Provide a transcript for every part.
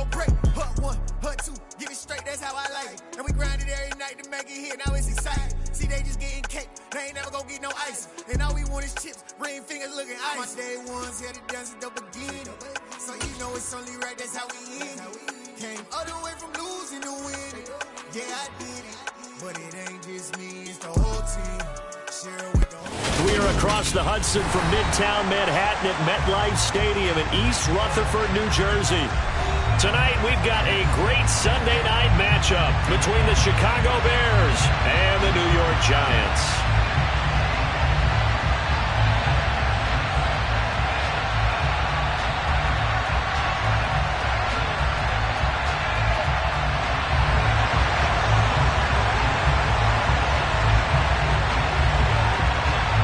no break. Hut one, hut two, get it straight, that's how I like it. And we grind it every night to make it hit, now it's exciting. See, they just getting cake, they ain't never gonna get no ice. And all we want is chips, ring fingers looking ice. My day ones here to dance at the beginning. So you know it's only right, that's how we end it. Came all the way from losing to winning. Yeah, I did it. But it ain't just me, it's the whole team. Share with the whole. We are across the Hudson from Midtown Manhattan at MetLife Stadium in East Rutherford, New Jersey. Tonight we've got a great Sunday night matchup between the Chicago Bears and the New York Giants.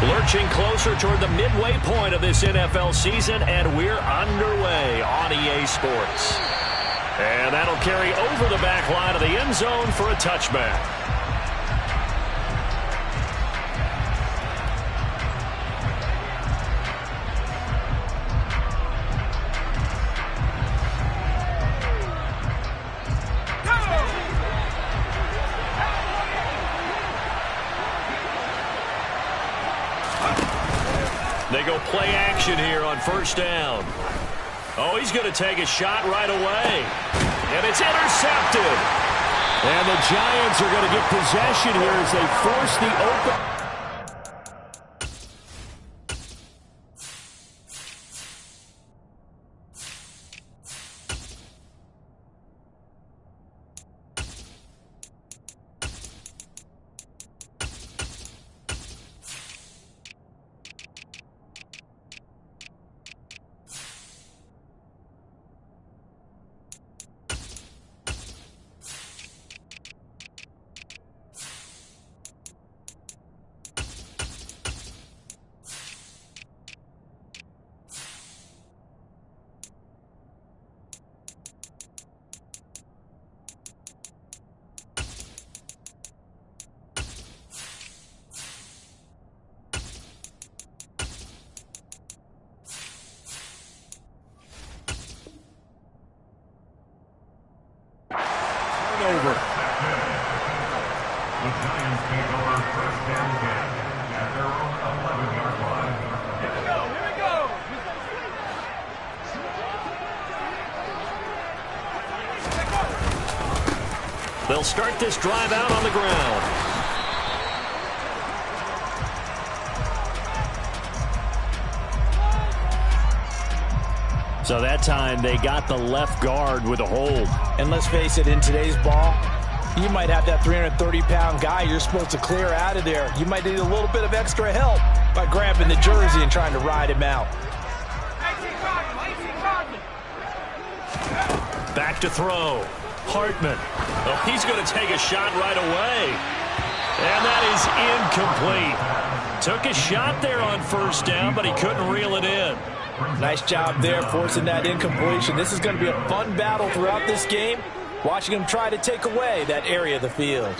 Lurching closer toward the midway point of this NFL season, and we're underway on EA Sports. And that'll carry over the back line of the end zone for a touchback. They go play action here on first down. Oh, he's going to take a shot right away. And it's intercepted. And the Giants are going to get possession here as they force the open. Over. The Giants take over first down again at their own 11-yard line. Here we go. They'll start this drive out on the ground. So that time they got the left guard with a hold. And let's face it, in today's ball, you might have that 330-pound guy you're supposed to clear out of there. You might need a little bit of extra help by grabbing the jersey and trying to ride him out. Back to throw. Hartman. Oh, he's going to take a shot right away. And that is incomplete. Took a shot there on first down, but he couldn't reel it in. Nice job there forcing that incompletion. This is going to be a fun battle throughout this game, watching him try to take away that area of the field.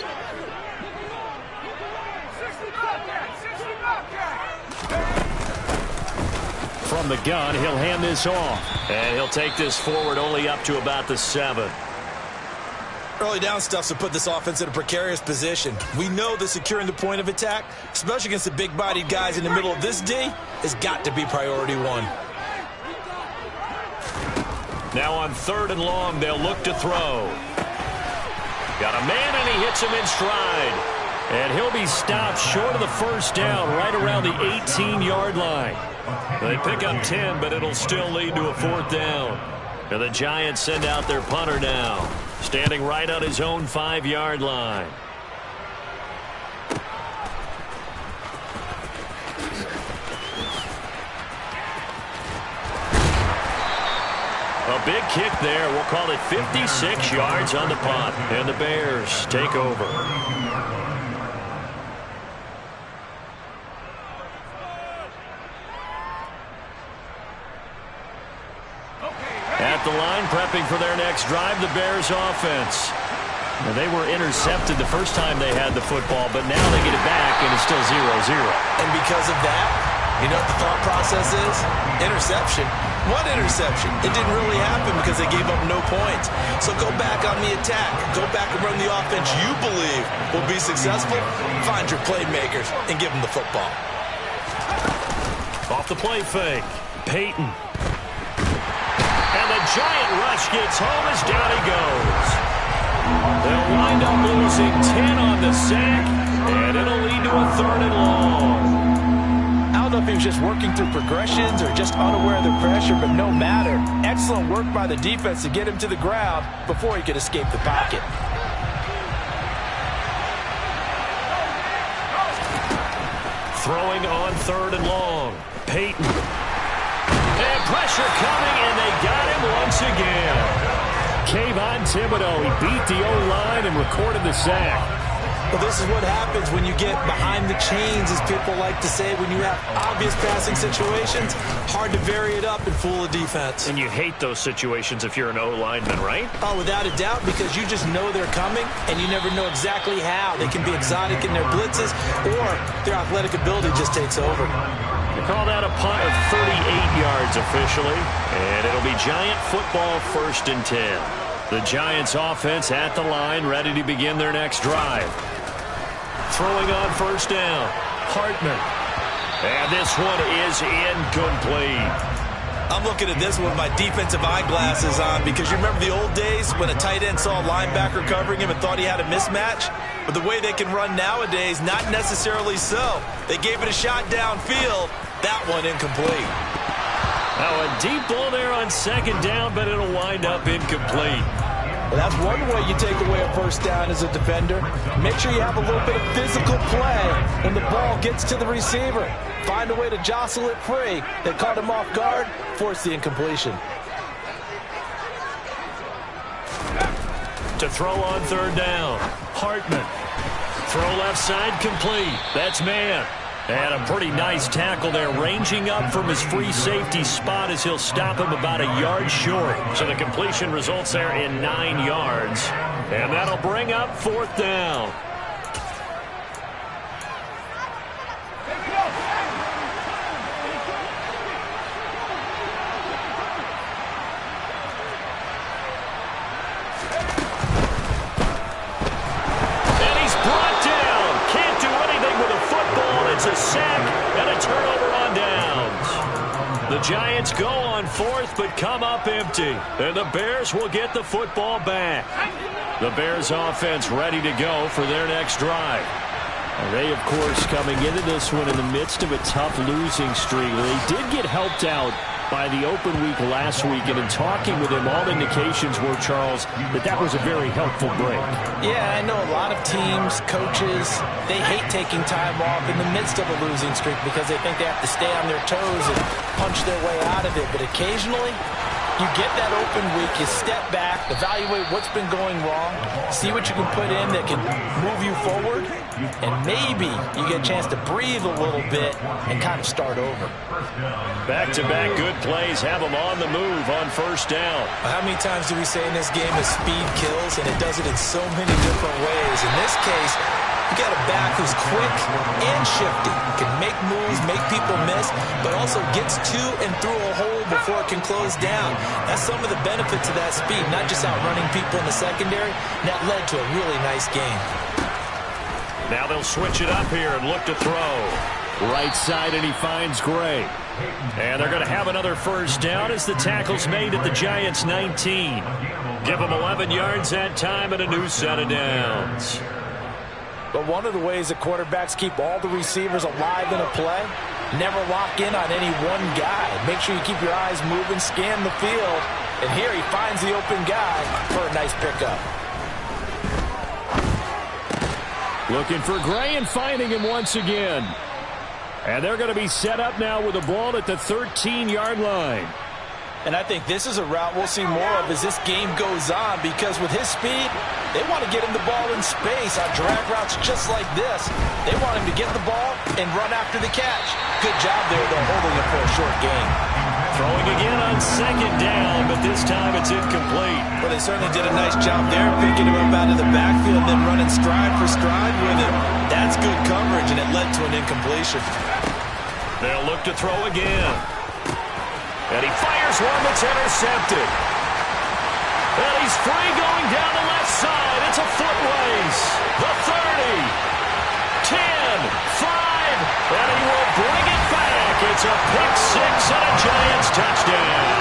From the gun, he'll hand this off. And he'll take this forward only up to about the 7. Early down stuff's to put this offense in a precarious position. We know that securing the point of attack, especially against the big-bodied guys in the middle of this D, has got to be priority one. Now on 3rd and long, they'll look to throw. Got a man, and he hits him in stride. And he'll be stopped short of the first down, right around the 18-yard line. They pick up 10, but it'll still lead to a 4th down. And the Giants send out their punter now, standing right on his own 5-yard line. A big kick there. We'll call it 56 yards on the punt. And the Bears take over. At the line, prepping for their next drive, the Bears offense. Now, they were intercepted the first time they had the football, but now they get it back, and it's still 0-0. And because of that, you know what the thought process is? Interception. One interception. It didn't really happen because they gave up no points. So go back on the attack. Go back and run the offense you believe will be successful. Find your playmakers and give them the football. Off the play fake. Peyton. And the giant rush gets home as down he goes. They'll wind up losing 10 on the sack, and it'll lead to a 3rd and long. I don't know if he was just working through progressions or just unaware of the pressure, but no matter. Excellent work by the defense to get him to the ground before he could escape the pocket. Throwing on 3rd and long. Peyton. And pressure coming, and they got him once again. Kayvon Thibodeau, he beat the O-line and recorded the sack. Well, this is what happens when you get behind the chains, as people like to say, when you have obvious passing situations. Hard to vary it up and fool a defense. And you hate those situations if you're an O-lineman, right? Oh, without a doubt, because you just know they're coming, and you never know exactly how. They can be exotic in their blitzes, or their athletic ability just takes over. They call that a punt of 38 yards officially, and it'll be Giant football 1st and 10. The Giants offense at the line, ready to begin their next drive. Throwing on 1st down. Hartman. And this one is incomplete. I'm looking at this with my defensive eyeglasses on because you remember the old days when a tight end saw a linebacker covering him and thought he had a mismatch? But the way they can run nowadays, not necessarily so. They gave it a shot downfield. That one incomplete. Now a deep ball there on 2nd down, but it'll wind up incomplete. Well, that's one way you take away a 1st down as a defender. Make sure you have a little bit of physical play when the ball gets to the receiver. Find a way to jostle it free. They caught him off guard, force the incompletion. To throw on 3rd down. Hartman. Throw left side complete. That's man. And a pretty nice tackle there, ranging up from his free safety spot as he'll stop him about a yard short. So the completion results there in 9 yards. And that'll bring up 4th down. And he's brought down. Can't do anything with a football. It's a sack and a turnover on downs. The Giants go on 4th but come up empty. And the Bears will get the football back. The Bears offense ready to go for their next drive. And they, of course, coming into this one in the midst of a tough losing streak. They did get helped out by the open week last week, and in talking with him, all indications were, Charles, that was a very helpful break. Yeah, I know a lot of teams, coaches, they hate taking time off in the midst of a losing streak because they think they have to stay on their toes and punch their way out of it. But occasionally, you get that open week, you step back, evaluate what's been going wrong, see what you can put in that can move you forward, and maybe you get a chance to breathe a little bit and kind of start over. Back-to-back good plays have them on the move on 1st down. How many times do we say in this game that speed kills, and it does it in so many different ways? In this case, you got a back who's quick and shifty, can make moves, make people miss, but also gets to and through a hole before it can close down. That's some of the benefits of that speed, not just outrunning people in the secondary. And that led to a really nice game. Now they'll switch it up here and look to throw. Right side, and he finds Gray. And they're going to have another 1st down as the tackle's made at the Giants' 19. Give them 11 yards that time and a new set of downs. But one of the ways that quarterbacks keep all the receivers alive in a play, never lock in on any one guy. Make sure you keep your eyes moving, scan the field. And here he finds the open guy for a nice pickup. Looking for Gray and finding him once again. And they're going to be set up now with the ball at the 13-yard line. And I think this is a route we'll see more of as this game goes on, because with his speed, they want to get him the ball in space on drag routes just like this. They want him to get the ball and run after the catch. Good job there, though, holding it for a short gain. Throwing again on 2nd down, but this time it's incomplete. Well, they certainly did a nice job there, picking him up out of the backfield and then running stride for stride with it. That's good coverage, and it led to an incompletion. They'll look to throw again. And he fires one that's intercepted. And he's free going down the left side. It's a foot race. The 30, 10, 5, and he will bring it back. It's a pick six and a Giants touchdown.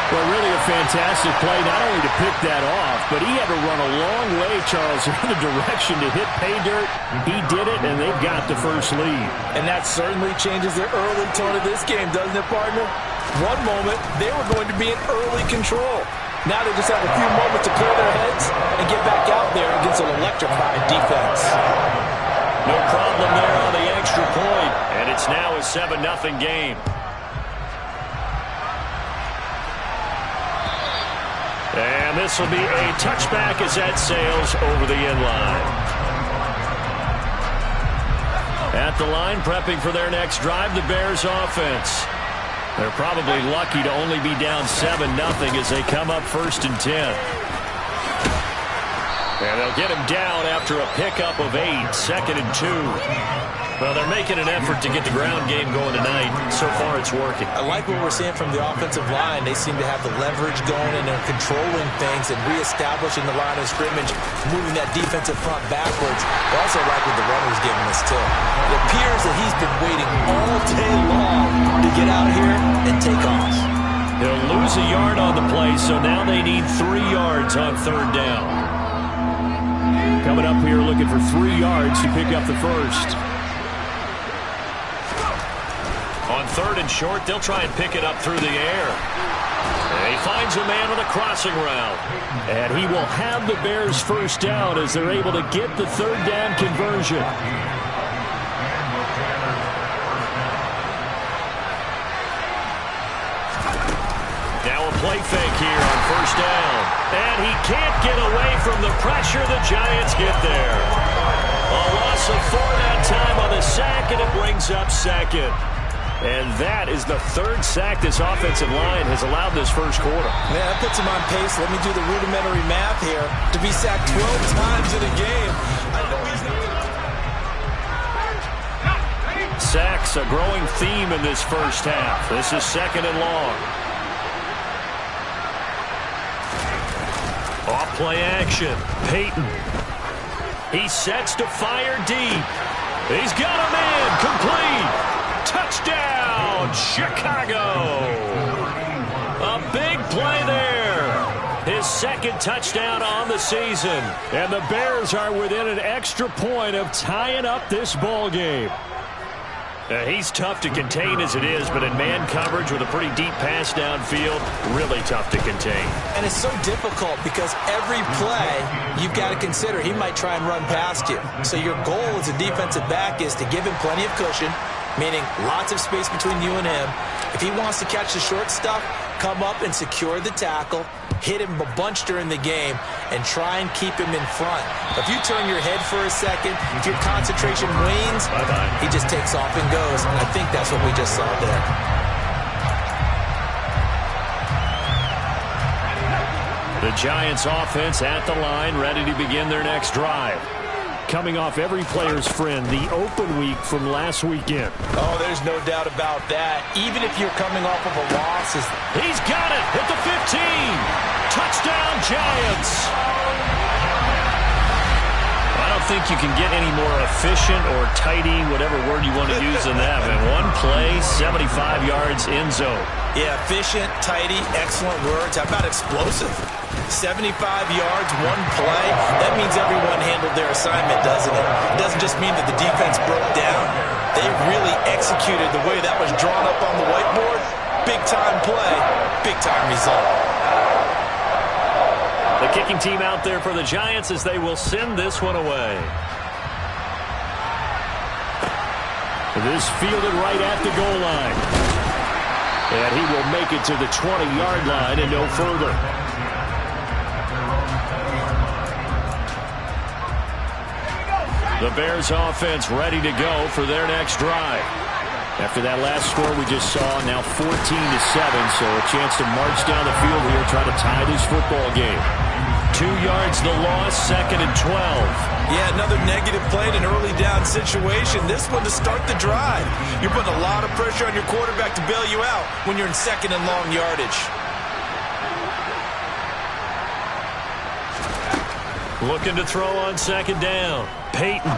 Well, really a fantastic play, not only to pick that off, but he had to run a long way, Charles, in the direction to hit pay dirt. He did it, and they've got the first lead. And that certainly changes the early tone of this game, doesn't it, partner? One moment, they were going to be in early control. Now they just have a few moments to clear their heads and get back out there against an electrified defense. No problem there on the extra point, and it's now a 7-0 game. And this will be a touchback as that sails over the end line. At the line, prepping for their next drive, the Bears offense. They're probably lucky to only be down 7-0 as they come up 1st and 10. And they'll get him down after a pickup of 8, 2nd and 2. Well, they're making an effort to get the ground game going tonight. So far, it's working. I like what we're seeing from the offensive line. They seem to have the leverage going, and they're controlling things and reestablishing the line of scrimmage, moving that defensive front backwards. I also like what the runner's giving us, too. It appears that he's been waiting all day long to get out here and take off. They'll lose a yard on the play, so now they need 3 yards on 3rd down. Coming up here looking for 3 yards to pick up the first. On 3rd and short, they'll try and pick it up through the air. And he finds a man on a crossing route. And he will have the Bears first down as they're able to get the 3rd down conversion. Now a play fake here on 1st down. And he can't get away from the pressure. The Giants get there. A loss of 4 that time on the sack, and it brings up 2nd. And that is the 3rd sack this offensive line has allowed this first quarter. Man, that puts him on pace. Let me do the rudimentary math here. To be sacked 12 times in a game. Sacks, a growing theme in this first half. This is 2nd and long. Off play action. Peyton. He sets to fire deep. He's got a man. Complete. Touchdown, Chicago! A big play there. His 2nd touchdown on the season. And the Bears are within an extra point of tying up this ball game. He's tough to contain as it is, but in man coverage with a pretty deep pass downfield, really tough to contain. And it's so difficult because every play you've got to consider he might try and run past you. So your goal as a defensive back is to give him plenty of cushion, meaning lots of space between you and him. If he wants to catch the short stuff, come up and secure the tackle, hit him a bunch during the game, and try and keep him in front. If you turn your head for a second, if your concentration wanes, he just takes off and goes. And I think that's what we just saw there. The Giants offense at the line, ready to begin their next drive. Coming off every player's friend, the open week from last weekend. Oh, there's no doubt about that. Even if you're coming off of a loss. He's got it at the 15. Touchdown, Giants. I don't think you can get any more efficient or tidy, whatever word you want to use in that. And one play, 75 yards in zone. Yeah, efficient, tidy, excellent words. How about explosive? 75 yards, one play. That means everyone handled their assignment, doesn't it? It doesn't just mean that the defense broke down. They really executed the way that was drawn up on the whiteboard. Big-time play, big-time result. The kicking team out there for the Giants as they will send this one away. This fielded right at the goal line. And he will make it to the 20-yard line and no further. The Bears offense ready to go for their next drive. After that last score we just saw, now 14-7, so a chance to march down the field here, try to tie this football game. 2 yards the loss, 2nd and 12. Yeah, another negative play in an early down situation. This one to start the drive. You're putting a lot of pressure on your quarterback to bail you out when you're in 2nd and long yardage. Looking to throw on 2nd down. Peyton.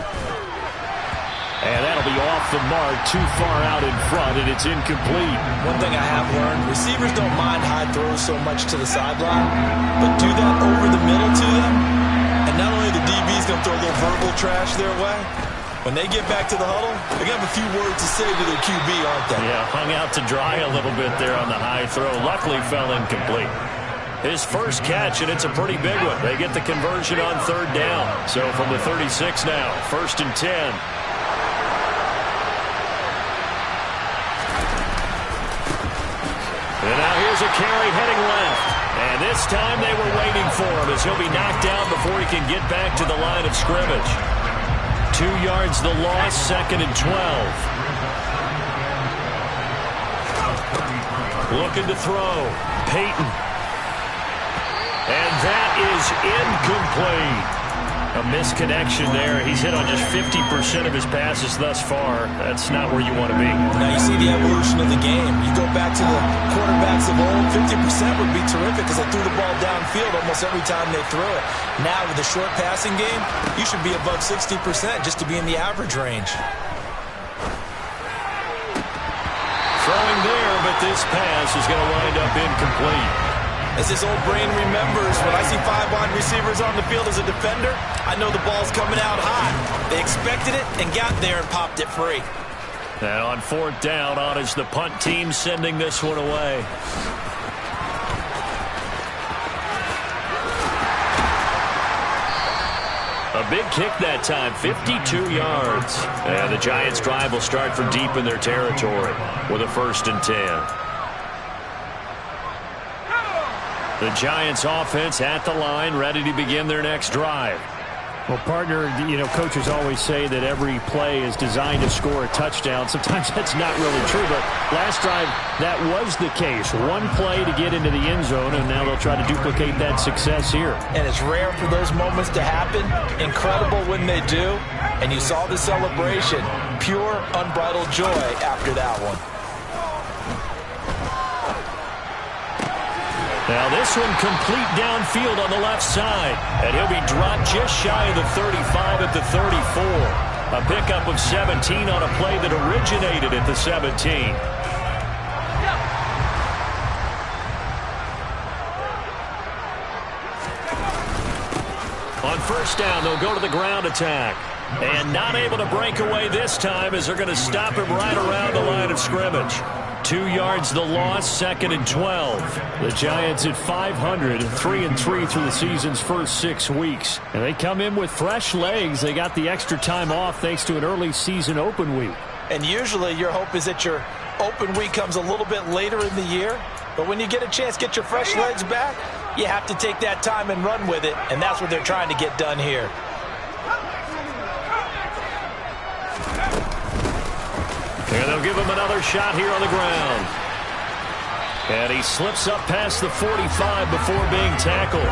And that'll be off the mark, too far out in front, and it's incomplete. One thing I have learned, receivers don't mind high throws so much to the sideline, but do that over the middle to them, and not only the DB's going to throw a little verbal trash their way, when they get back to the huddle, they're going to have a few words to say to their QB, aren't they? Yeah, hung out to dry a little bit there on the high throw. Luckily fell incomplete. His first catch, and it's a pretty big one. They get the conversion on 3rd down. So from the 36 now, 1st and 10. And now here's a carry heading left. And this time they were waiting for him as he'll be knocked down before he can get back to the line of scrimmage. 2 yards the loss, 2nd and 12. Looking to throw. Peyton. And that is incomplete. A misconnection there. He's hit on just 50% of his passes thus far. That's not where you want to be. Now you see the evolution of the game. You go back to the quarterbacks of old, 50% would be terrific because they threw the ball downfield almost every time they threw it. Now with the short passing game, you should be above 60% just to be in the average range. Throwing there, but this pass is going to wind up incomplete. As this old brain remembers, when I see 5 wide receivers on the field as a defender, I know the ball's coming out hot. They expected it and got there and popped it free. And on 4th down, on is the punt team sending this one away. A big kick that time, 52 yards. And the Giants' drive will start from deep in their territory with a 1st and 10. The Giants offense at the line, ready to begin their next drive. Well, partner, you know, coaches always say that every play is designed to score a touchdown. Sometimes that's not really true, but last drive, that was the case. One play to get into the end zone, and now they'll try to duplicate that success here. And it's rare for those moments to happen. Incredible when they do. And you saw the celebration. Pure, unbridled joy after that one. Now this one complete downfield on the left side. And he'll be dropped just shy of the 35 at the 34. A pickup of 17 on a play that originated at the 17. On 1st down, they'll go to the ground attack. And not able to break away this time as they're going to stop him right around the line of scrimmage. 2 yards the loss, 2nd and 12. The Giants at 500, 3-3 through the season's first 6 weeks. And they come in with fresh legs. They got the extra time off thanks to an early season open week. And usually your hope is that your open week comes a little bit later in the year. But when you get a chance to get your fresh legs back, you have to take that time and run with it. And that's what they're trying to get done here. And they'll give him another shot here on the ground. And he slips up past the 45 before being tackled.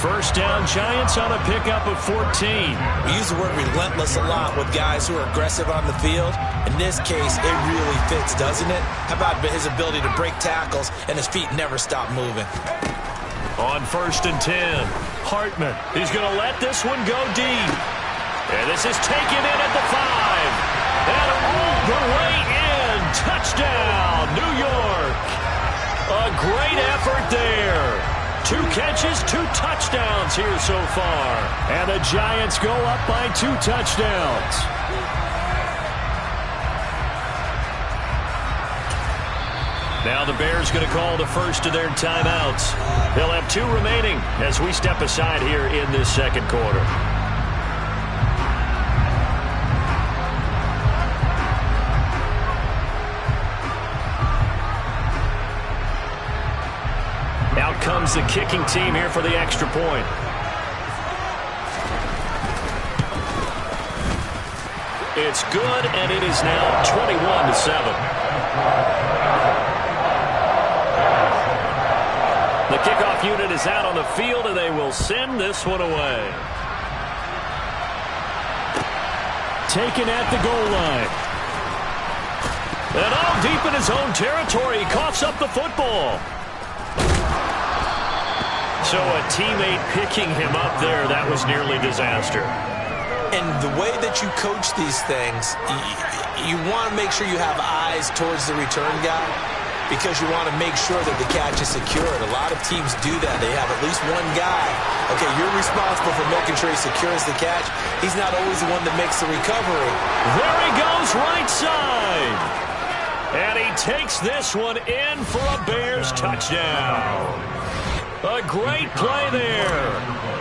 1st down, Giants on a pickup of 14. We use the word relentless a lot with guys who are aggressive on the field. In this case, it really fits, doesn't it? How about his ability to break tackles and his feet never stop moving? On 1st and 10, Hartman. He's going to let this one go deep. And this is taken in at the 5. And all the way in. Touchdown, New York. A great effort there. 2 catches, 2 touchdowns here so far. And the Giants go up by 2 touchdowns. Now the Bears going to call the first of their timeouts. They'll have 2 remaining as we step aside here in this 2nd quarter. Out comes the kicking team here for the extra point. It's good, and it is now 21-7. The kickoff unit is out on the field, and they will send this one away. Taken at the goal line. And all deep in his own territory, he coughs up the football. So a teammate picking him up there, that was nearly disaster. And the way that you coach these things, you want to make sure you have eyes towards the return guy because you want to make sure that the catch is secured. A lot of teams do that. They have at least one guy. Okay, you're responsible for making sure he secures the catch. He's not always the one that makes the recovery. There he goes, right side. And he takes this one in for a Bears touchdown. A great play there.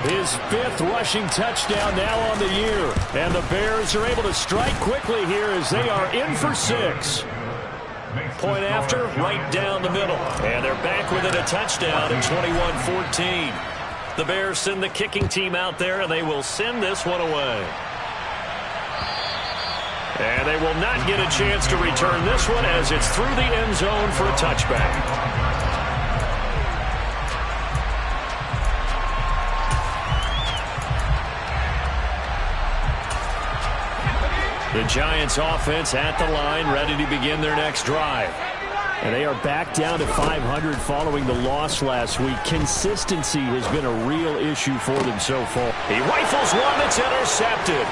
His 5th rushing touchdown now on the year. And the Bears are able to strike quickly here as they are in for 6. Point after, right down the middle. And they're back within a touchdown at 21-14. The Bears send the kicking team out there, and they will send this one away. And they will not get a chance to return this one as it's through the end zone for a touchback. The Giants offense at the line, ready to begin their next drive. And they are back down to 500 following the loss last week. Consistency has been a real issue for them so far. He rifles one that's intercepted.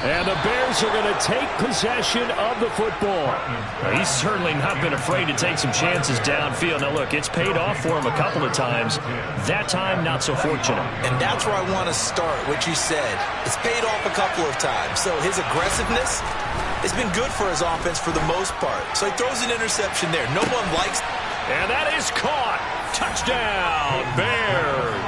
And the Bears are going to take possession of the football. He's certainly not been afraid to take some chances downfield. Now, look, it's paid off for him a couple of times. That time, not so fortunate. And that's where I want to start, what you said. It's paid off a couple of times. So his aggressiveness has been good for his offense for the most part. So he throws an interception there. No one likes. And that is caught. Touchdown, Bears.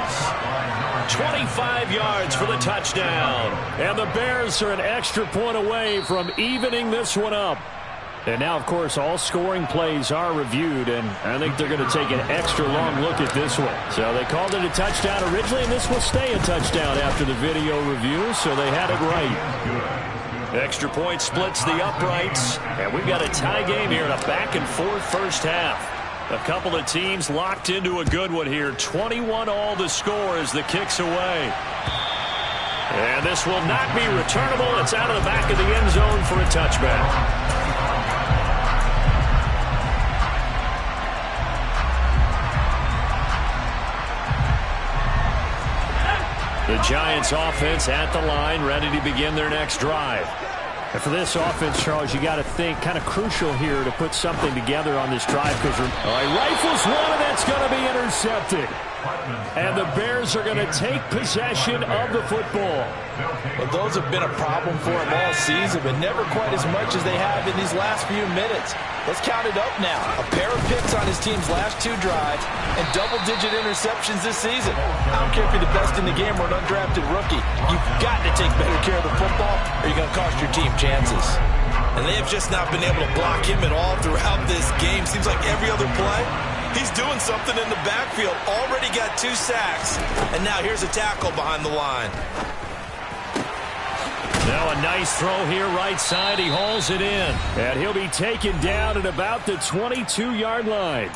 25 yards for the touchdown. And the Bears are an extra point away from evening this one up. And now, of course, all scoring plays are reviewed, and I think they're going to take an extra long look at this one. So they called it a touchdown originally, and this will stay a touchdown after the video review, so they had it right. Extra point splits the uprights, and we've got a tie game here in a back-and-forth first half. A couple of teams locked into a good one here. 21-all the score as the kick's away. And this will not be returnable. It's out of the back of the end zone for a touchback. The Giants offense at the line, ready to begin their next drive. And for this offense, Charles, you got to think kind of crucial here to put something together on this drive because he rifles one, and that's going to be intercepted. And the Bears are going to take possession of the football. Well, those have been a problem for them all season, but never quite as much as they have in these last few minutes. Let's count it up now. A pair of picks on his team's last 2 drives and double-digit interceptions this season. I don't care if you're the best in the game or an undrafted rookie. You've got to take better care of the football or you're going to cost your team chances. And they have just not been able to block him at all throughout this game. Seems like every other play, he's doing something in the backfield. Already got 2 sacks. And now here's a tackle behind the line. Now a nice throw here right side. He hauls it in. And he'll be taken down at about the 22-yard line.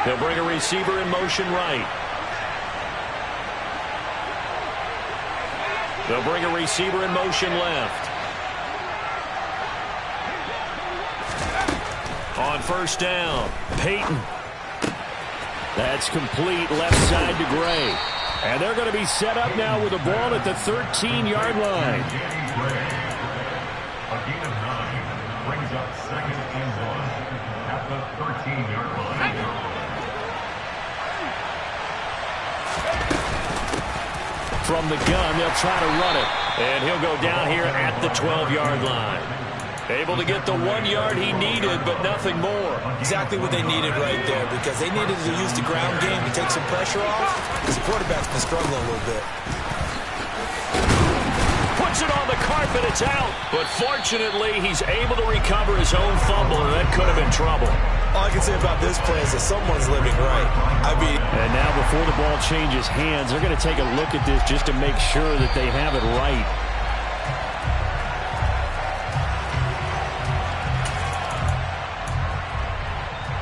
They'll bring a receiver in motion right. They'll bring a receiver in motion left. On first down, Peyton. That's complete left side to Gray. And they're going to be set up now with the ball at the 13-yard line. A gain of 9 brings up 2nd and 1 at the 13-yard line. From the gun, they'll try to run it. And he'll go down here at the 12-yard line. Able to get the 1 yard he needed, but nothing more. Exactly what they needed right there because they needed to use the ground game to take some pressure off because the quarterback's been struggling a little bit. Puts it on the carpet, it's out. But fortunately, he's able to recover his own fumble, and that could have been trouble. All I can say about this play is that someone's living right. I I mean, and now before the ball changes hands, they're going to take a look at this just to make sure that they have it right.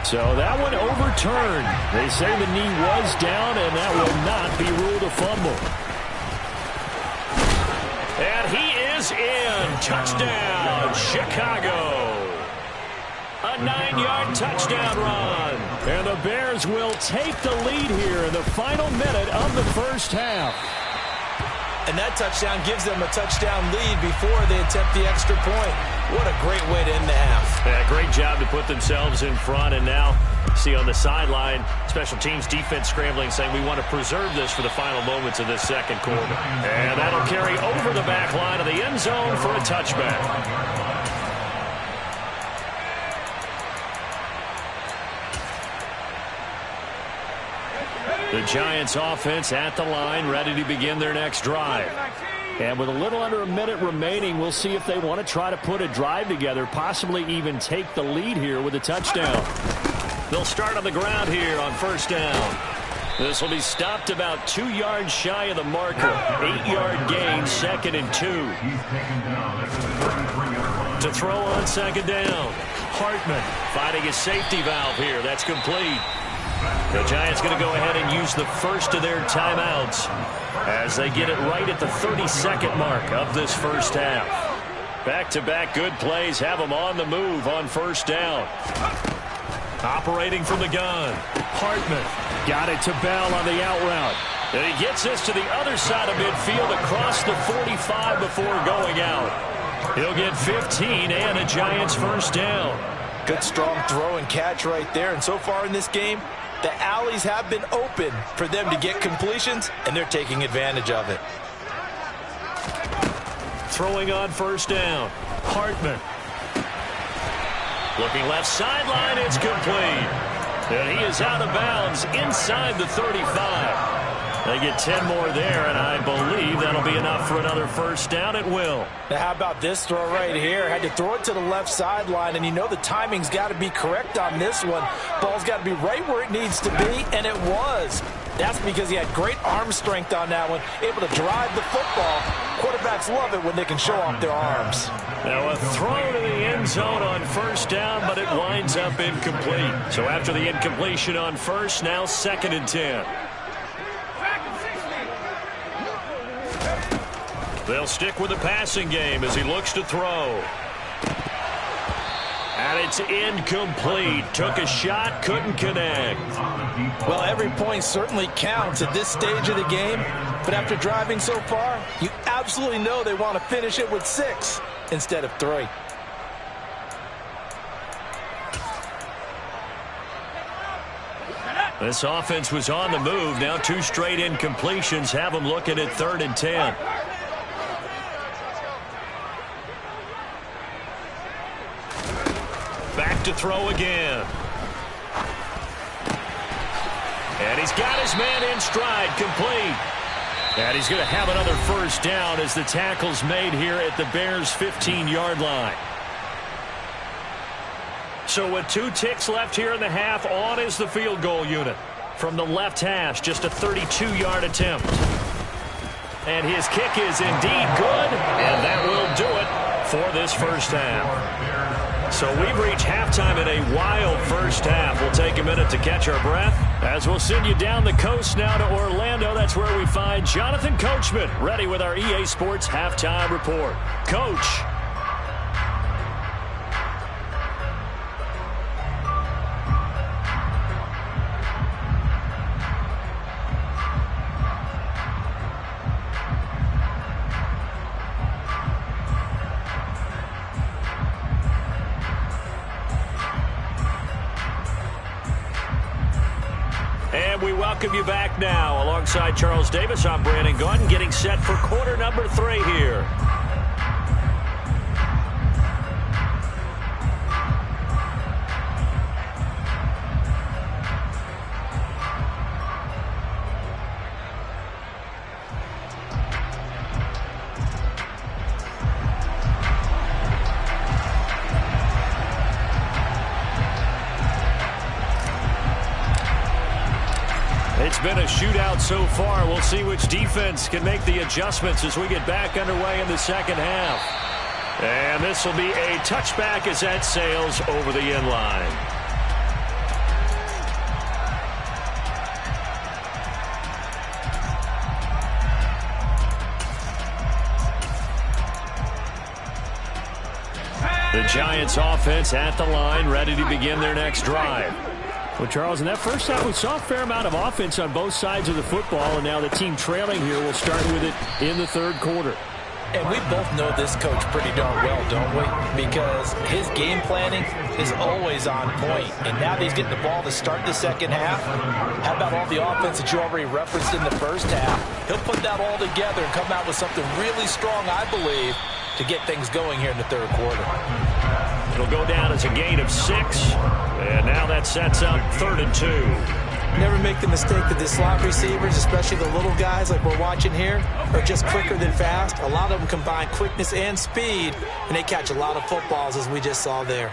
So that one overturned. They say the knee was down, and that will not be ruled a fumble. And he is in. Touchdown, Chicago. A 9-yard touchdown run. And the Bears will take the lead here in the final minute of the first half. And that touchdown gives them a touchdown lead before they attempt the extra point. What a great way to end the half. Yeah, great job to put themselves in front. And now, see on the sideline, special teams defense scrambling, saying we want to preserve this for the final moments of this second quarter. And that'll carry over the back line of the end zone for a touchback. The Giants offense at the line, ready to begin their next drive. And with a little under a minute remaining, we'll see if they want to try to put a drive together, possibly even take the lead here with a touchdown. They'll start on the ground here on first down. This will be stopped about 2 yards shy of the marker. 8-yard gain, 2nd and 2. To throw on second down. Hartman finding his safety valve here. That's complete. The Giants going to go ahead and use the first of their timeouts as they get it right at the 32nd mark of this first half. Back-to-back good plays have them on the move on first down. Operating from the gun. Hartman got it to Bell on the out route. And he gets this to the other side of midfield across the 45 before going out. He'll get 15 and a Giants first down. Good strong throw and catch right there. And so far in this game, the alleys have been open for them to get completions, and they're taking advantage of it. Throwing on first down. Hartman. Looking left sideline, it's complete. And he is out of bounds inside the 35. They get 10 more there, and I believe that'll be enough for another first down. It will. Now, how about this throw right here? Had to throw it to the left sideline, and you know the timing's got to be correct on this one. Ball's got to be right where it needs to be, and it was. That's because he had great arm strength on that one, able to drive the football. Quarterbacks love it when they can show off their arms. Now a throw to the end zone on first down, but it winds up incomplete. So after the incompletion on first, now 2nd and 10. They'll stick with the passing game as he looks to throw. And it's incomplete. Took a shot, couldn't connect. Well, every point certainly counts at this stage of the game. But after driving so far, you absolutely know they want to finish it with 6 instead of 3. This offense was on the move. Now 2 straight incompletions have them looking at 3rd and 10. Back to throw again. And he's got his man in stride, complete. And he's going to have another first down as the tackle's made here at the Bears' 15-yard line. So with 2 ticks left here in the half, on is the field goal unit. From the left hash, just a 32-yard attempt. And his kick is indeed good, and that will do it for this first half. So we've reached halftime in a wild first half. We'll take a minute to catch our breath as we'll send you down the coast now to Orlando. That's where we find Jonathan Coachman ready with our EA Sports Halftime Report. Coach. And we welcome you back now. Alongside Charles Davis, I'm Brandon Gaudin, getting set for quarter number 3 here. It's been a shootout so far. We'll see which defense can make the adjustments as we get back underway in the second half. And this will be a touchback as that sails over the end line. The Giants offense at the line, ready to begin their next drive. Well, Charles, in that first half, we saw a fair amount of offense on both sides of the football, and now the team trailing here will start with it in the third quarter. And we both know this coach pretty darn well, don't we? Because his game planning is always on point. And now that he's getting the ball to start the second half, how about all the offense that you already referenced in the first half? He'll put that all together and come out with something really strong, I believe, to get things going here in the third quarter. It'll go down as a gain of 6. And now that sets up 3rd and 2. Never make the mistake that the slot receivers, especially the little guys like we're watching here, are just quicker than fast. A lot of them combine quickness and speed, and they catch a lot of footballs, as we just saw there.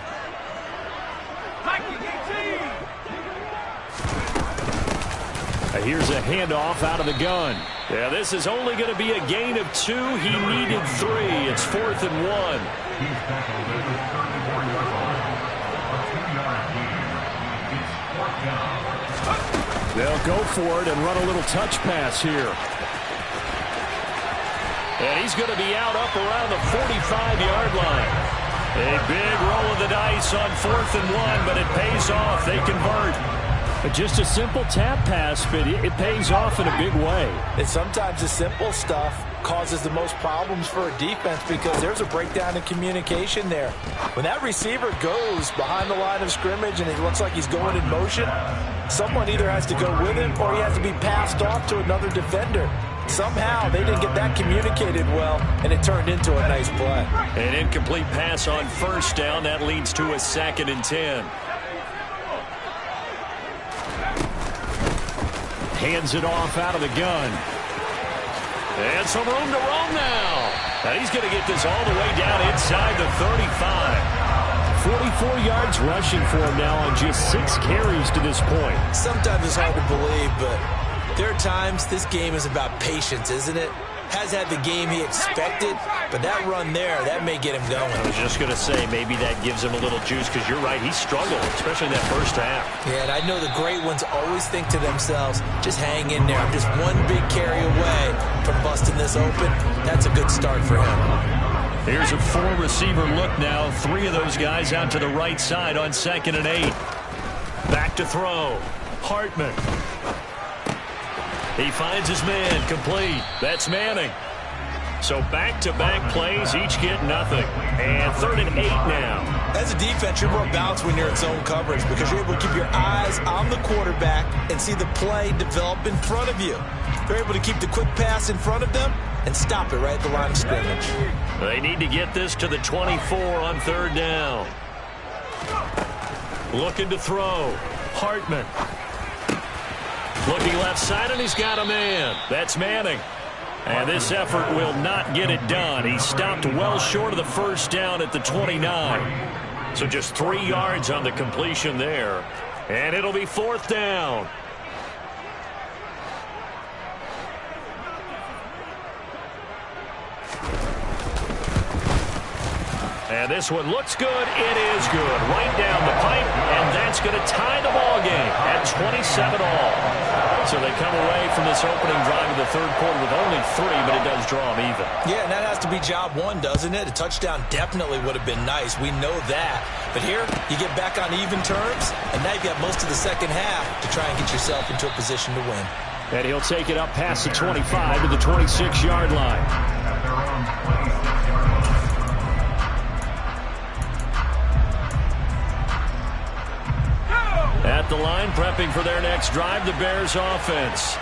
Here's a handoff out of the gun. Yeah, this is only going to be a gain of 2. He needed 3. It's 4th and 1. He's tackled at the 34-yard line. A 2-yard gain. It's 4th down. They'll go for it and run a little touch pass here. And he's going to be out up around the 45-yard line. A big roll of the dice on 4th and 1, but it pays off. They convert. Just a simple tap pass, but it pays off in a big way. And sometimes the simple stuff causes the most problems for a defense because there's a breakdown in communication there. When that receiver goes behind the line of scrimmage and it looks like he's going in motion, someone either has to go with him or he has to be passed off to another defender. Somehow they didn't get that communicated well, and it turned into a nice play. An incomplete pass on 1st down. That leads to a 2nd and 10. Hands it off out of the gun. And some room to roam now. And he's going to get this all the way down inside the 35. 44 yards rushing for him now on just 6 carries to this point. Sometimes it's hard to believe, but there are times this game is about patience, isn't it? Has had the game he expected, but that run there, that may get him going. I was just going to say, maybe that gives him a little juice, because you're right, he struggled, especially in that first half. Yeah, and I know the great ones always think to themselves, just hang in there. I'm just one big carry away from busting this open. That's a good start for him. Here's a 4-receiver look now. 3 of those guys out to the right side on 2nd and 8. Back to throw. Hartman. He finds his man, complete. That's Manning. So back-to-back plays, each get nothing. And 3rd and 8 now. As a defense, you're more balanced when you're in zone coverage because you're able to keep your eyes on the quarterback and see the play develop in front of you. They're able to keep the quick pass in front of them and stop it right at the line of scrimmage. They need to get this to the 24 on 3rd down. Looking to throw. Hartman. Looking left side, and he's got a man. That's Manning. And this effort will not get it done. He stopped well short of the 1st down at the 29. So just 3 yards on the completion there. And it'll be 4th down. And this one looks good. It is good. Right down the pipe, and that's going to tie the ball game at 27 all. So they come away from this opening drive of the third quarter with only 3, but it does draw them even. Yeah, and that has to be job 1, doesn't it? A touchdown definitely would have been nice. We know that. But here, you get back on even terms, and now you've got most of the second half to try and get yourself into a position to win. And he'll take it up past the 25 to the 26-yard line. At their own 26-yard line. At the line, prepping for their next drive, the Bears offense.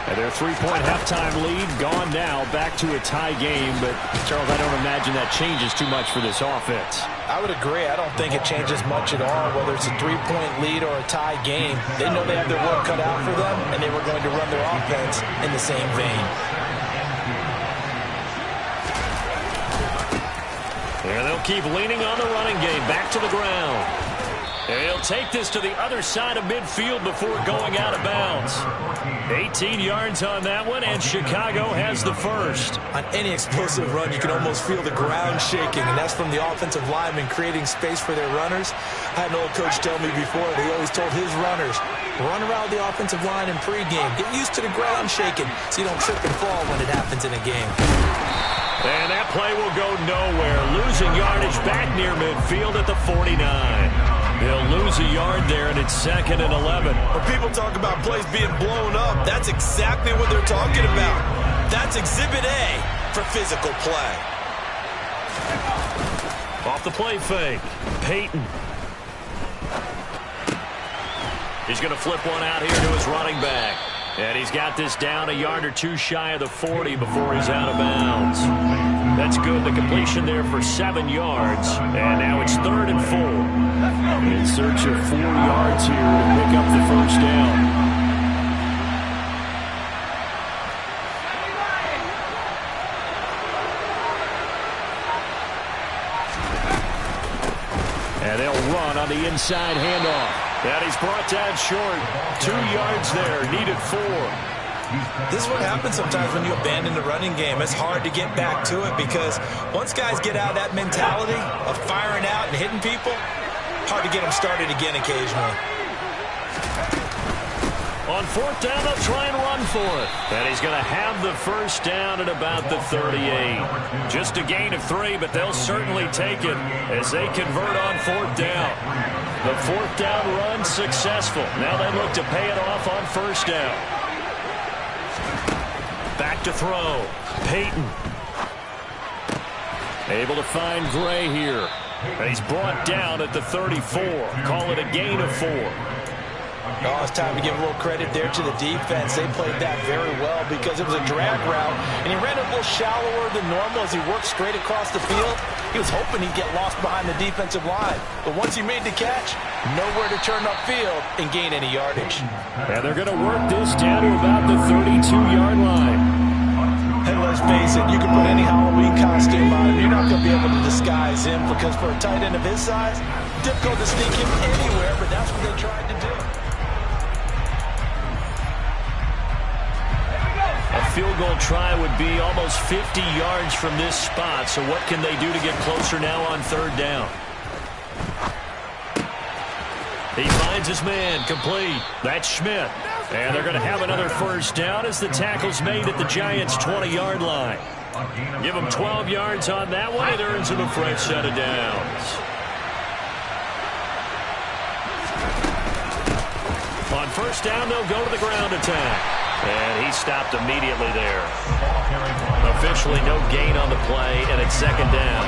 And their 3-point halftime lead gone now, back to a tie game. But, Charles, I don't imagine that changes too much for this offense. I would agree. I don't think it changes much at all, whether it's a 3-point lead or a tie game. They know they have their work cut out for them, and they were going to run their offense in the same vein. And they'll keep leaning on the running game, back to the ground. And he'll take this to the other side of midfield before going out of bounds. 18 yards on that one, and Chicago has the first. On any explosive run, you can almost feel the ground shaking, and that's from the offensive linemen creating space for their runners. I had an old coach tell me before, they always told his runners, run around the offensive line in pregame. Get used to the ground shaking so you don't trip and fall when it happens in a game. And that play will go nowhere. Losing yardage back near midfield at the 49. They'll lose a yard there, and it's 2nd and 11. When people talk about plays being blown up, that's exactly what they're talking about. That's Exhibit A for physical play. Off the play fake, Peyton. He's going to flip one out here to his running back. And he's got this down a yard or two shy of the 40 before he's out of bounds. That's good. The completion there for 7 yards. And now it's 3rd and 4. In search of 4 yards here to pick up the first down. And they'll run on the inside handoff. And he's brought down short. 2 yards there, needed 4. This is what happens sometimes when you abandon the running game. It's hard to get back to it because once guys get out of that mentality of firing out and hitting people, hard to get them started again occasionally. On 4th down, they'll try and run for it. And he's going to have the first down at about the 38. Just a gain of 3, but they'll certainly take it as they convert on 4th down. The 4th down run successful. Now they look to pay it off on 1st down. Back to throw. Peyton. Able to find Gray here. And he's brought down at the 34. Call it a gain of 4. Oh, it's time to give a little credit there to the defense. They played that very well because it was a drag route, and he ran it a little shallower than normal as he worked straight across the field. He was hoping he'd get lost behind the defensive line. But once he made the catch, nowhere to turn upfield and gain any yardage. And they're going to work this down to about the 32-yard line. And let's face it, you can put any Halloween costume on him. You're not going to be able to disguise him because for a tight end of his size, difficult to sneak him anywhere, but that's what they tried to do. A field goal try would be almost 50 yards from this spot. So what can they do to get closer now on 3rd down? He finds his man, complete. That's Schmidt. And they're going to have another first down as the tackle's made at the Giants' 20-yard line. Give him 12 yards on that one. It earns him a fresh set of downs. On 1st down, they'll go to the ground attack. And he stopped immediately there. Officially no gain on the play, and it's 2nd down.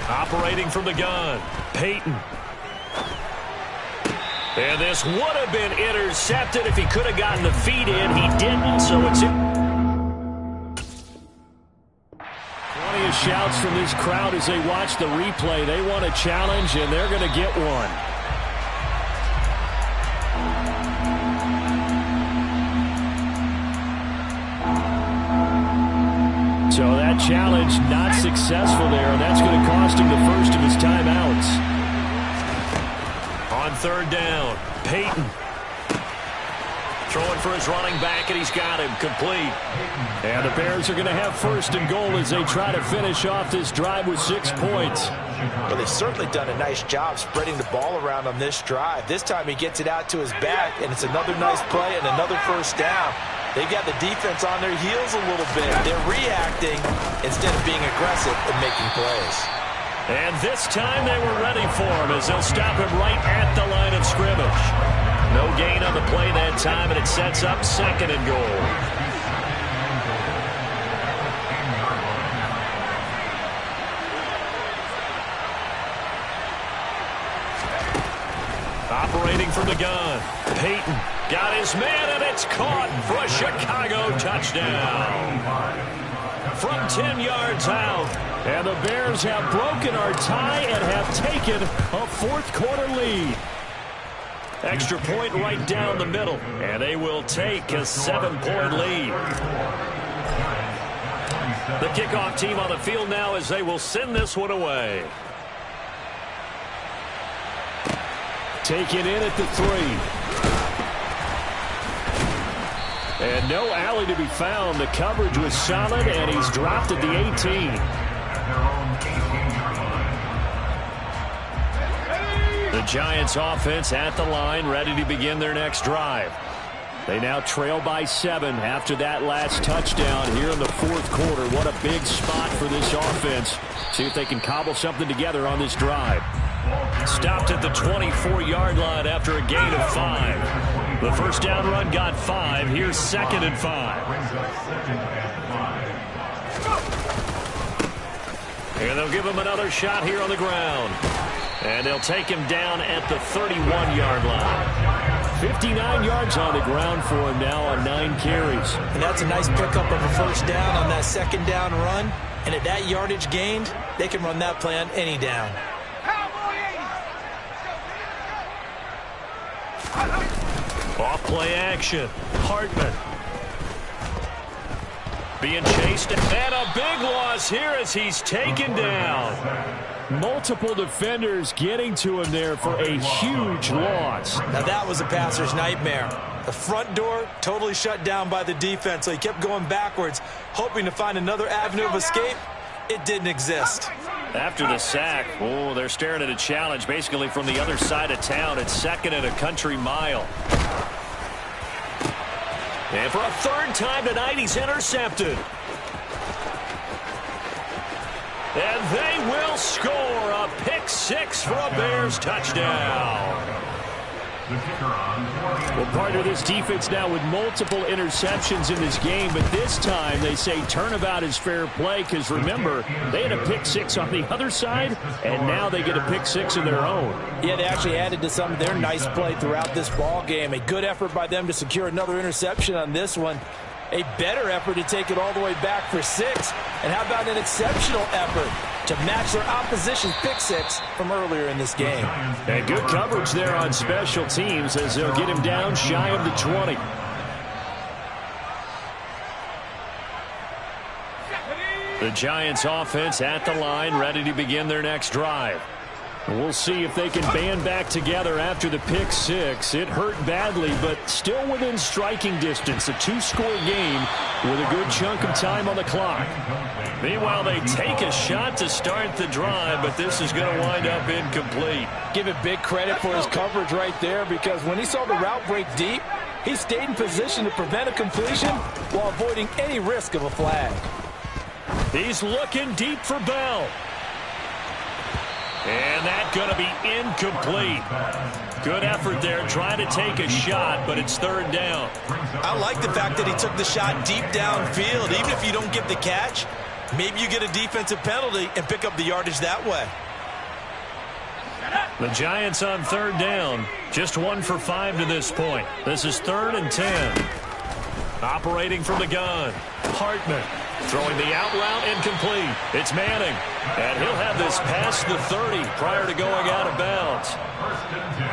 Operating from the gun, Peyton. And this would have been intercepted if he could have gotten the feet in. He didn't, so it's in. Shouts from this crowd as they watch the replay. They want a challenge, and they're going to get one. So that challenge not successful there, and that's going to cost him the first of his timeouts. On 3rd down, Peyton. Throwing for his running back, and he's got him complete. And the Bears are going to have 1st and goal as they try to finish off this drive with 6 points. Well, they've certainly done a nice job spreading the ball around on this drive. This time he gets it out to his back, and it's another nice play and another first down. They've got the defense on their heels a little bit. They're reacting instead of being aggressive and making plays. And this time they were ready for him as they'll stop him right at the line of scrimmage. No gain on the play that time, and it sets up 2nd and goal. Operating from the gun, Peyton got his man, and it's caught for a Chicago touchdown. From 10 yards out. And the Bears have broken our tie and have taken a 4th quarter lead. Extra point right down the middle, and they will take a 7-point lead. The kickoff team on the field now as they will send this one away. Taken in at the 3. And no alley to be found. The coverage was solid, and he's dropped at the 18. The Giants offense at the line, ready to begin their next drive. They now trail by 7 after that last touchdown here in the fourth quarter. What a big spot for this offense. See if they can cobble something together on this drive. Stopped at the 24-yard line after a gain of 5. The first down run got 5. Here's 2nd and 5. And they'll give him another shot here on the ground. And they'll take him down at the 31-yard line. 59 yards on the ground for him now on 9 carries. And that's a nice pickup of a first down on that second down run. And at that yardage gained, they can run that play on any down. Off play action. Hartman. Being chased. And a big loss here as he's taken down. Multiple defenders getting to him there for a huge loss. Now that was a passer's nightmare. The front door totally shut down by the defense, so he kept going backwards, hoping to find another avenue of escape. It didn't exist. After the sack, oh, they're staring at a challenge basically from the other side of town. It's 2nd and a country mile. And for a 3rd time tonight, he's intercepted. And they will score a pick 6 for a Bears touchdown. Well, partner, this defense now with multiple interceptions in this game, but this time they say turnabout is fair play because, remember, they had a pick 6 on the other side, and now they get a pick 6 of their own. Yeah, they actually added to some of their nice play throughout this ball game. A good effort by them to secure another interception on this one. A better effort to take it all the way back for 6. And how about an exceptional effort to match their opposition's pick 6 from earlier in this game. And good coverage there on special teams as they'll get him down shy of the 20. The Giants offense at the line, ready to begin their next drive. We'll see if they can band back together after the pick 6. It hurt badly, but still within striking distance. A 2-score game with a good chunk of time on the clock. Meanwhile, they take a shot to start the drive, but this is going to wind up incomplete. Give it big credit for his coverage right there, because when he saw the route break deep, he stayed in position to prevent a completion while avoiding any risk of a flag. He's looking deep for Bell. And that's going to be incomplete. Good effort there trying to take a shot, but it's 3rd down. I like the fact that he took the shot deep downfield. Even if you don't get the catch, maybe you get a defensive penalty and pick up the yardage that way. The Giants on 3rd down. Just 1 for 5 to this point. This is 3rd and 10. Operating from the gun. Hartman throwing the out route incomplete. It's Manning. And he'll have this past the 30 prior to going out of bounds.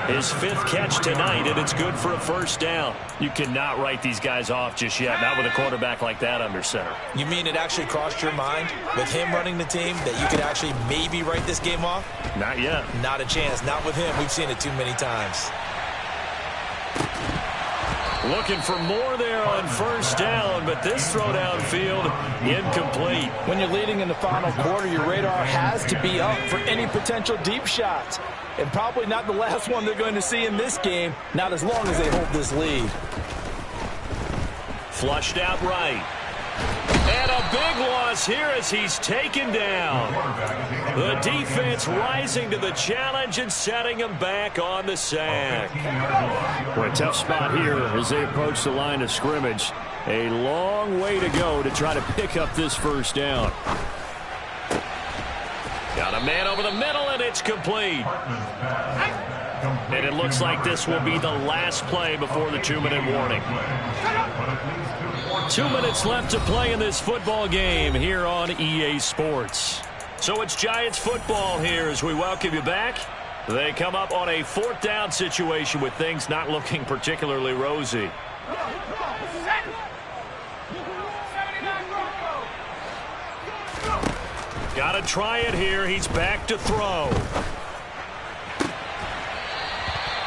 His 5th catch tonight, and it's good for a 1st down. You cannot write these guys off just yet, not with a quarterback like that under center. You mean it actually crossed your mind with him running the team that you could actually maybe write this game off? Not yet. Not a chance. Not with him. We've seen it too many times. Looking for more there on 1st down, but this throw downfield incomplete. When you're leading in the final quarter, your radar has to be up for any potential deep shots. And probably not the last one they're going to see in this game, not as long as they hold this lead. Flushed out right. And a big loss here as he's taken down. The defense rising to the challenge and setting him back on the sack. Well, a tough spot here as they approach the line of scrimmage. A long way to go to try to pick up this 1st down. Got a man over the middle, and it's complete. And it looks like this will be the last play before the 2-minute warning. 2 minutes left to play in this football game here on EA Sports. So it's Giants football here as we welcome you back. They come up on a 4th down situation with things not looking particularly rosy. Got to try it here. He's back to throw.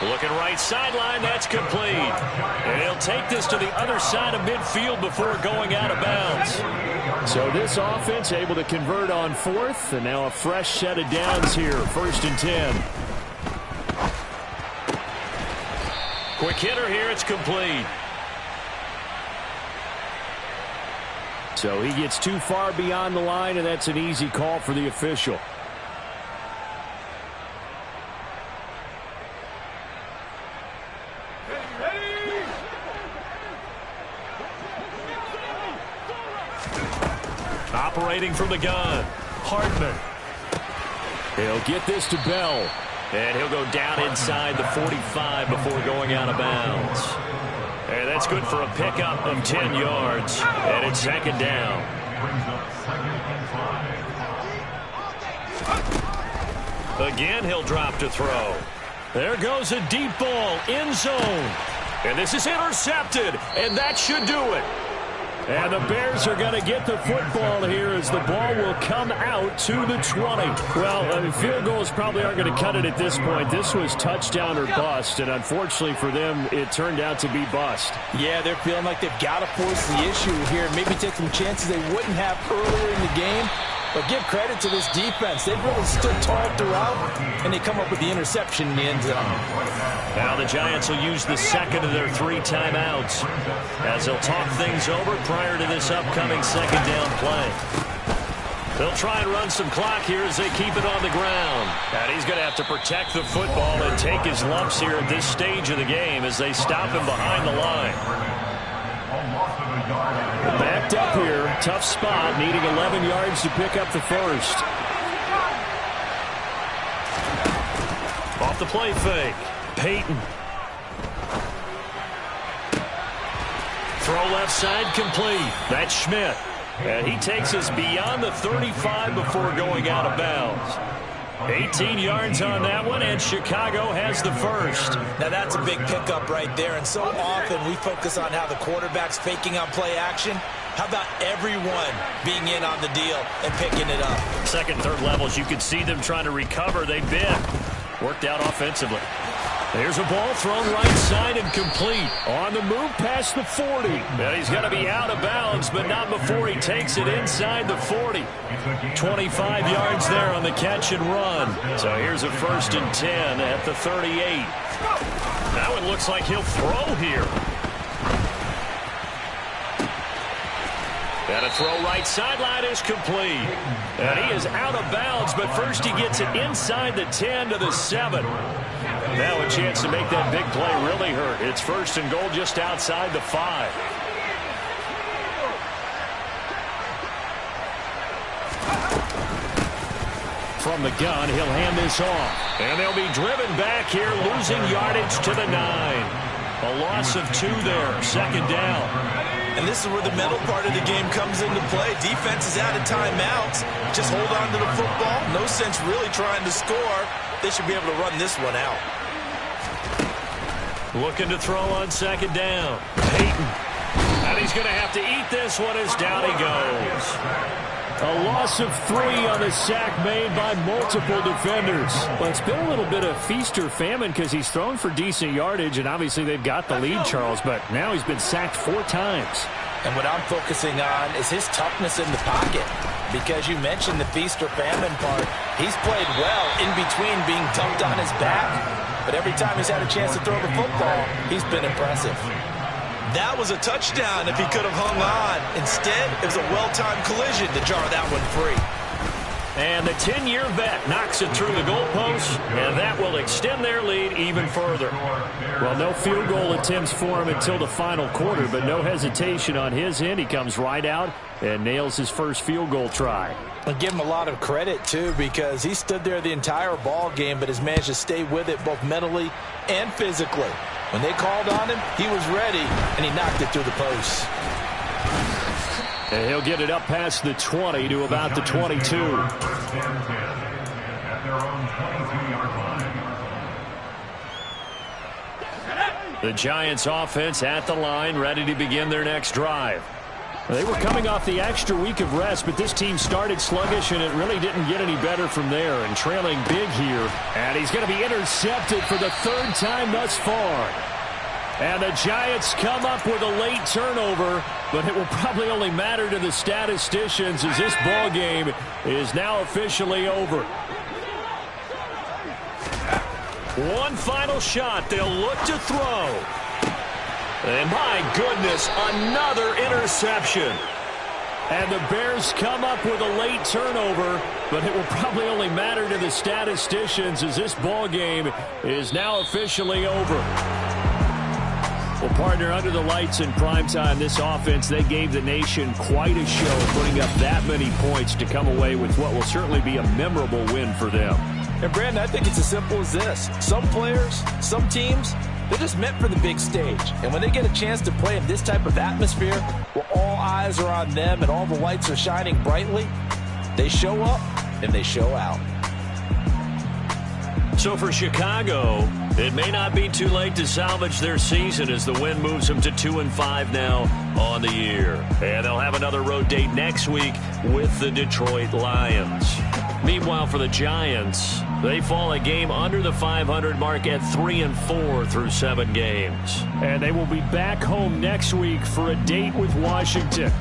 Looking right sideline, that's complete. And he'll take this to the other side of midfield before going out of bounds. So this offense able to convert on 4th, and now a fresh set of downs here, 1st and 10. Quick hitter here, it's complete. So he gets too far beyond the line, and that's an easy call for the official. Operating from the gun, Hartman. He'll get this to Bell. And he'll go down inside the 45 before going out of bounds. And that's good for a pickup of 10 yards. And it's 2nd down. Again, he'll drop to throw. There goes a deep ball, end zone. And this is intercepted, and that should do it. And the Bears are going to get the football here as the ball will come out to the 20. Well, field goals probably aren't going to cut it at this point. This was touchdown or bust, and unfortunately for them, it turned out to be bust. Yeah, they're feeling like they've got to force the issue here. Maybe take some chances they wouldn't have earlier in the game. But give credit to this defense. They've really stood tall throughout, and they come up with the interception in the end zone. Now the Giants will use the 2nd of their 3 timeouts as they'll talk things over prior to this upcoming 2nd down play. They'll try and run some clock here as they keep it on the ground. And he's going to have to protect the football and take his lumps here at this stage of the game as they stop him behind the line. Backed up here, tough spot, needing 11 yards to pick up the 1st. Off the play fake, Peyton. Throw left side complete. That's Schmidt. And he takes us beyond the 35 before going out of bounds. 18 yards on that one, and Chicago has the 1st. Now that's a big pickup right there, and so often we focus on how the quarterback's faking on play action. How about everyone being in on the deal and picking it up? 2nd, 3rd levels, you could see them trying to recover. They've been worked out offensively. There's a ball thrown right side and complete. On the move past the 40. And he's going to be out of bounds, but not before he takes it inside the 40. 25 yards there on the catch and run. So here's a 1st and 10 at the 38. Now it looks like he'll throw here. And a throw right sideline is complete. And he is out of bounds, but first he gets it inside the 10 to the 7. Now a chance to make that big play really hurt. It's 1st and goal just outside the 5. From the gun, he'll hand this off. And they'll be driven back here, losing yardage to the 9. A loss of 2 there, 2nd down. And this is where the mental part of the game comes into play. Defense is out of timeouts. Just hold on to the football. No sense really trying to score. They should be able to run this one out. Looking to throw on 2nd down. Peyton. And he's going to have to eat this one as down he goes. A loss of 3 on the sack made by multiple defenders. Well, it's been a little bit of feast or famine because he's thrown for decent yardage, and obviously they've got the lead, Charles, but now he's been sacked 4 times. And what I'm focusing on is his toughness in the pocket. Because you mentioned the feast or famine part. He's played well in between being dumped on his back. But every time he's had a chance to throw the football, he's been impressive. That was a touchdown if he could have hung on. Instead, it was a well-timed collision to jar that one free. And the 10-year vet knocks it through the goalpost, and that will extend their lead even further. Well, no field goal attempts for him until the final quarter, but no hesitation on his end. He comes right out and nails his first field goal try. I give him a lot of credit, too, because he stood there the entire ball game, but has managed to stay with it both mentally and physically. When they called on him, he was ready, and he knocked it through the post. And he'll get it up past the 20 to about the 22. The Giants offense at the line, ready to begin their next drive. They were coming off the extra week of rest, but this team started sluggish, and it really didn't get any better from there. And trailing big here. And he's going to be intercepted for the third time thus far. And the Giants come up with a late turnover, but it will probably only matter to the statisticians as this ball game is now officially over. One final shot. They'll look to throw. And my goodness, another interception. And the Bears come up with a late turnover, but it will probably only matter to the statisticians as this ball game is now officially over. Well, partner, under the lights in primetime, this offense, they gave the nation quite a show, putting up that many points to come away with what will certainly be a memorable win for them. And, Brandon, I think it's as simple as this. Some players, some teams, they're just meant for the big stage. And when they get a chance to play in this type of atmosphere, where all eyes are on them and all the lights are shining brightly, they show up and they show out. So for Chicago, it may not be too late to salvage their season as the win moves them to 2-5 now on the year. And they'll have another road date next week with the Detroit Lions. Meanwhile, for the Giants, they fall a game under the 500 mark at 3-4 through 7 games. And they will be back home next week for a date with Washington.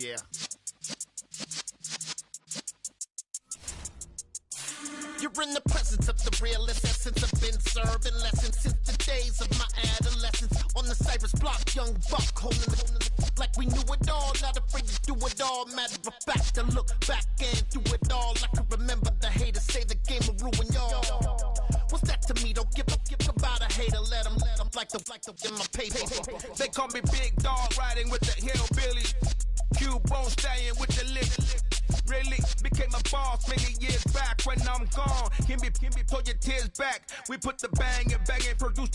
Yeah. You're in the presence of the realest essence. I've been serving lessons since the days of my adolescence. On the Cypress block, young buck holding the like we knew it all. Not afraid to do it all. Matter of fact, to look back and do it all. I can remember the haters say the game will ruin y'all. What's that to me? Don't give about a hater. Let them like the in my paper. They call me Big Dog, riding with the hillbilly. Cubone staying with the lift. Really became a boss many years back. When I'm gone, can be pull your tears back. We put the bang and produce.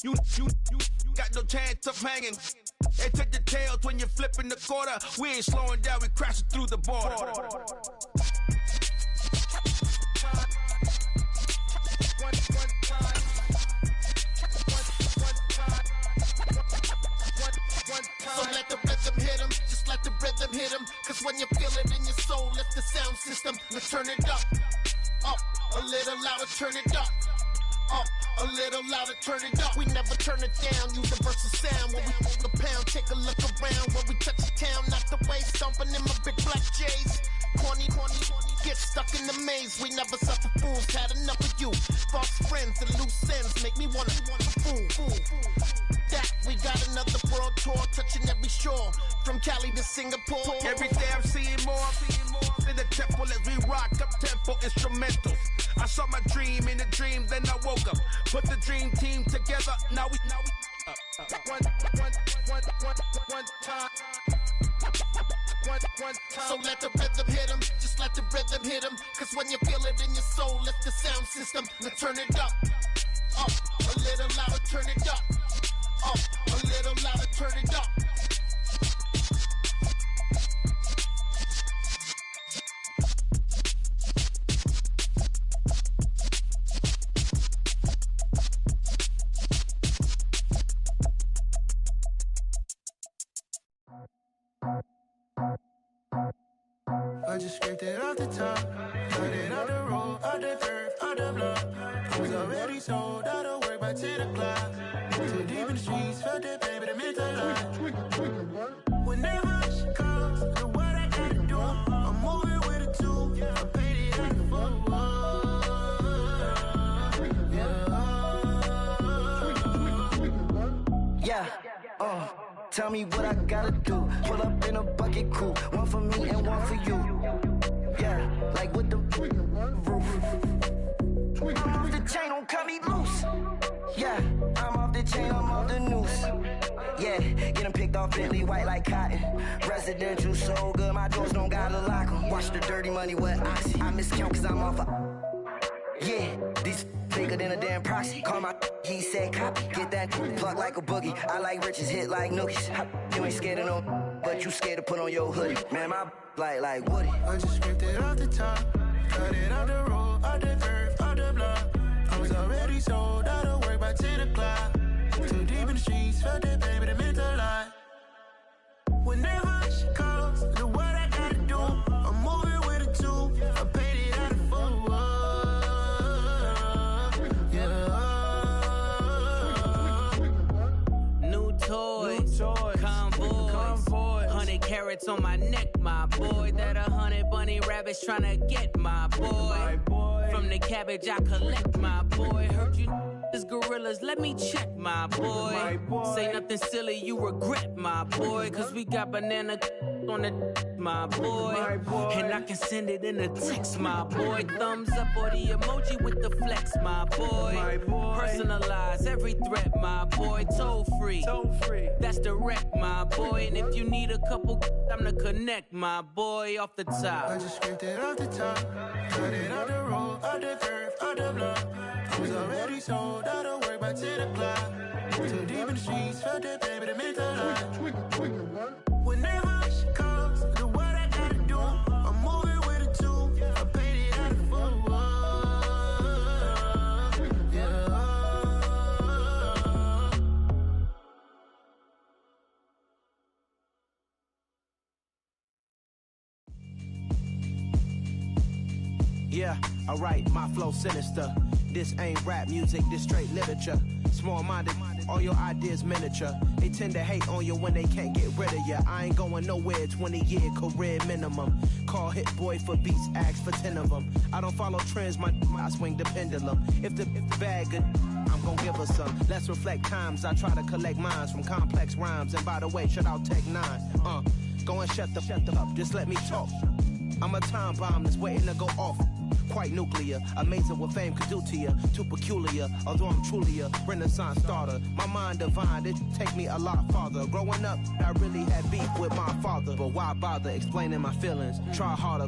You got no chance of hanging. They take the tails when you're flipping the quarter. We ain't slowing down, we crashing through the border. So let the rhythm hit him, just let the rhythm hit him. Cause when you feel it in your soul, lift the sound system. Let's turn it up, a little louder, turn it up, a little louder, turn it up. We never turn it down, universal sound. When we hold the pound, take a look around. When we touch the town, not the way, stomping in my big black J's. Corny, get stuck in the maze. We never suffer fools, had enough of you. False friends and loose ends make me wanna fool. That we got another world tour, touching every shore, from Cali to Singapore. Every day I'm seeing more in the temple as we rock up tempo instrumentals. I saw my dream in a dream, then I woke up. Put the dream team together. Now we one time. So let the rhythm hit him, just let the rhythm hit him. Cause when you feel it in your soul, lift the sound system. Let's turn it up, a little louder, turn it up, a little louder, turn it up. I just scraped it off the top, cut it out the road, out the curve, out the block. I was already sold, out of work by 10 o'clock. Too deep in the streets, felt that pain, but it meant a lot. Whenever she calls, the what I gotta do, I'm moving with a two, I paid it out the phone. Yeah, tell me what I gotta do. Pull up in a bucket crew, one for me and one for you. Yeah, like with the roof. I'm off the chain, don't cut me loose. Yeah, I'm off the chain, I'm off the noose. Yeah, get them picked off Bentley, white like cotton. Residential so good, my doors don't gotta lock them. Watch the dirty money with oxy. I miscount cause I'm off a... Yeah, these bigger than a damn proxy. Call my he said copy. Get that plug like a boogie. I like riches, hit like nookies. You ain't scared of no, but you scared to put on your hoodie. Man, my like Woody. I just scraped it off the top, cut it out the road, out the curve, out the block. I was already sold, out of work by 10 o'clock. Too deep in the streets, felt that pain, but it meant a lot. Whenever she calls, the what I gotta do, I'm moving with a two, I paid it out of phone. New toys, convoys, 100 carats on my neck, my boy. That 100 bunny rabbits tryna get my boy. From the cabbage I collect, my boy. Heard you is gorillas, let me check, my boy. Say nothing silly, you regret, my boy. Cause we got banana on the my boy. And I can send it in a text, my boy. Thumbs up or the emoji with the flex, my boy. Personalize every threat, my boy. Toll free, that's direct, my boy. And if you need a couple, I'm to connect, my boy. Off the top, I just scraped it off the top, cut it out the road, out the curve, out the block. I was already sold, out of work by 10 o'clock. Too deep in the streets, felt that pain, but it meant a lot. Whenever she calls, the what I gotta do, I'm moving with a two, I paid it out of phone. Yeah, alright, my flow sinister. This ain't rap music, this straight literature. Small-minded, all your ideas miniature. They tend to hate on you when they can't get rid of you. I ain't going nowhere, 20-year career minimum. Call Hit Boy for beats, ask for 10 of them. I don't follow trends, I swing the pendulum. If the bag good, I'm gon' give her some. Let's reflect times, I try to collect minds from complex rhymes. And by the way, shout out Tech 9. Go and shut the up, just let me talk. I'm a time bomb that's waiting to go off. Quite nuclear, amazing what fame could do to you. Too peculiar, although I'm truly a renaissance starter. My mind divine, it take me a lot farther. Growing up, I really had beef with my father. But why bother explaining my feelings? Try harder.